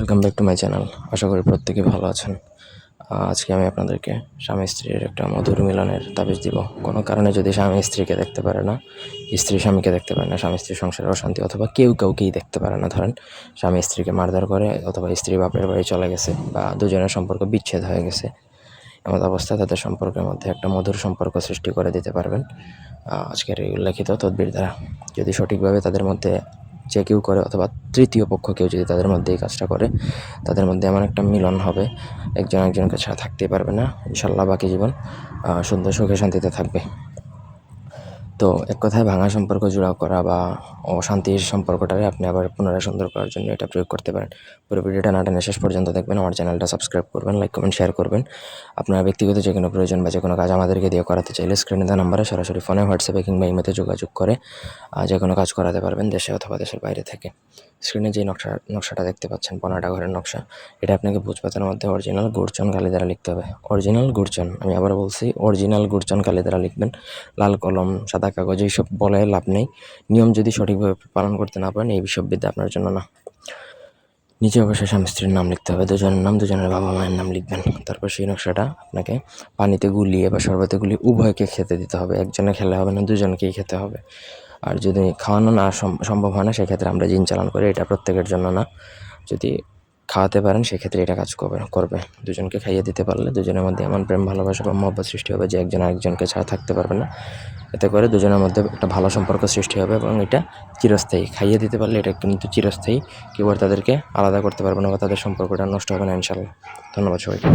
Welcome back to my channel. আশা করি প্রত্যেকে ভালো আছেন। আজকে আমি আপনাদেরকে স্বামী স্ত্রীর একটা মধুর মিলনের তাবিজ দিব। কোনো কারণে যদি স্বামী স্ত্রীকে দেখতে পারে না, স্ত্রী স্বামীকে দেখতে পারে না, স্বামী স্ত্রীর সংসারে অশান্তি অথবা কেউ কাউকেই দেখতে পারে না, ধরেন স্বামী স্ত্রীকে মারধর করে অথবা স্ত্রী বাপের বাড়ি চলে গেছে বা দুজনের সম্পর্ক বিচ্ছেদ হয়ে গেছে, এমন অবস্থায় তাদের সম্পর্কের মধ্যে একটা মধুর সম্পর্ক সৃষ্টি করে দিতে পারবেন আজকের এই উল্লেখিত তদবির দ্বারা। যদি সঠিকভাবে তাদের মধ্যে যে কেউ করে অথবা তৃতীয় পক্ষ কেউ যদি তাদের মধ্যে এই কাজটা করে, তাদের মধ্যে এমন একটা মিলন হবে, একজন একজনকে ছাড়া থাকতেই পারবে না, ইনশাল্লাহ বাকি জীবন সুন্দর সুখে শান্তিতে থাকবে। তো এক কথায় ভাঙা সম্পর্ক জোড়া করা বা অশান্তির সম্পর্কটাকে আপনি আবার পুনরায় সুন্দর করার জন্য এটা প্রয়োগ করতে পারেন। পুরো ভিডিওটা না টেনে শেষ পর্যন্ত দেখবেন। আমার চ্যানেলটা সাবস্ক্রাইব করবেন, লাইক কমেন্ট শেয়ার করবেন। আপনার ব্যক্তিগত যে কোনো প্রয়োজন বা যে কোনো কাজ আমাদেরকে দিয়ে করাতে চাইলে স্ক্রিনে দেওয়া নাম্বারে সরাসরি ফোনে, হোয়াটসঅ্যাপে কিংবা ইমেতে যোগাযোগ করে যে কোনো কাজ করাতে পারবেন, দেশে অথবা দেশের বাইরে থেকে। স্ক্রিনে যে নকশাটা দেখতে পাচ্ছেন, পনাটা ঘরের নকশা, এটা আপনাকে ভোজপাতার মধ্যে অরিজিনাল গুড়চন কালি দ্বারা লিখতে হবে। অরিজিনাল গুড়চন, আমি আবার বলছি, অরিজিনাল গুড়চন কালি দ্বারা লিখবেন। লাল কলম, সাদা কাগজ এইসব বলে লাভ নেই। নিয়ম যদি সঠিকভাবে পালন করতে না পারেন, এই সব বিদ্যা আপনার জন্য না। নিচে অবশ্যই স্বামী স্ত্রীর নাম লিখতে হবে, দুজনের নাম, দুজনের বাবা মায়ের নাম লিখবেন। তারপর সেই নকশাটা আপনাকে পানিতে গুলিয়ে বা শরবতে গুলিয়ে উভয়কে খেতে দিতে হবে। একজনে খেলে হবে না, দুজনকেই খেতে হবে। আর যদি খাওয়ানো না সম্ভব হয় না, সেক্ষেত্রে আমরা জিন চালান করি, এটা প্রত্যেকের জন্য না। যদি খাওয়াতে পারেন সেক্ষেত্রে এটা কাজ করবে। দুজনকে খাইয়ে দিতে পারলে দুজনের মধ্যে এমন প্রেম, ভালোবাসা বা মহব্বত সৃষ্টি হবে যে একজন আরেকজনকে ছাড়া থাকতে পারবে না। এতে করে দুজনের মধ্যে একটা ভালো সম্পর্ক সৃষ্টি হবে এবং এটা চিরস্থায়ী। খাইয়ে দিতে পারলে এটা কিন্তু চিরস্থায়ী। কেউ আর তাদেরকে আলাদা করতে পারবে না বা তাদের সম্পর্কটা নষ্ট হবে না, ইনশাল্লাহ। ধন্যবাদ সবাইকে।